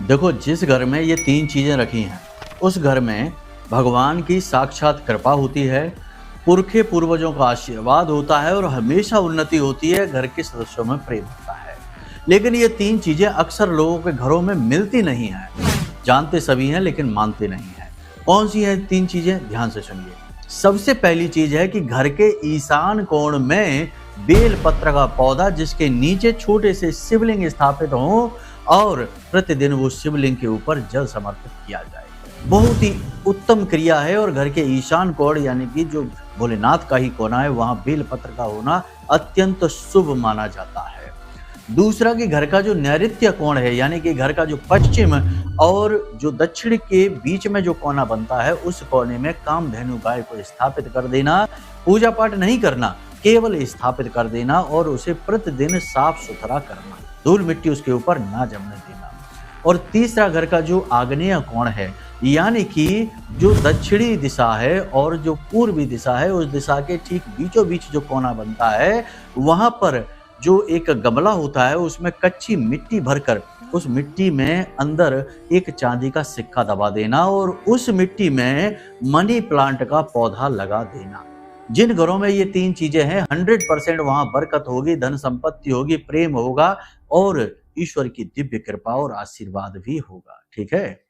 देखो, जिस घर में ये 3 चीज़ें रखी हैं, उस घर में भगवान की साक्षात कृपा होती है, पुरखे पूर्वजों का आशीर्वाद होता है और हमेशा उन्नति होती है, घर के सदस्यों में प्रेम होता है। लेकिन ये 3 चीज़ें अक्सर लोगों के घरों में मिलती नहीं हैं। जानते सभी हैं लेकिन मानते नहीं हैं। कौन सी हैं 3 चीज़ें? ध्यान से सुनिए। सबसे पहली चीज़ है कि घर के ईशान कोण में बेल पत्र का पौधा जिसके नीचे छोटे से शिवलिंग स्थापित हों और प्रतिदिन वो शिवलिंग के ऊपर जल समर्पित किया जाए। बहुत ही उत्तम क्रिया है और घर के ईशान कोण यानी कि जो भोलेनाथ का ही कोना है वहां बेल पत्र का होना अत्यंत शुभ माना जाता है। दूसरा कि घर का जो नैऋत्य कोण है यानी कि घर का जो पश्चिम और जो दक्षिण के बीच में जो कोना बनता है उस कोने में कामधेनु गाय को स्थापित कर देना, पूजा पाठ नहीं करना, केवल स्थापित कर देना और उसे प्रतिदिन साफ सुथरा करना, धूल मिट्टी उसके ऊपर ना जमने देना। और तीसरा घर का जो आग्नेय कोण है यानी कि जो दक्षिणी दिशा है और जो पूर्वी दिशा है उस दिशा के ठीक बीचों बीच जो कोना बनता है वहां पर जो एक गमला होता है उसमें कच्ची मिट्टी भरकर उस मिट्टी में अंदर एक चांदी का सिक्का दबा देना और उस मिट्टी में मनी प्लांट का पौधा लगा देना। जिन घरों में ये 3 चीजें हैं 100% वहां बरकत होगी, धन संपत्ति होगी, प्रेम होगा और ईश्वर की दिव्य कृपा और आशीर्वाद भी होगा। ठीक है।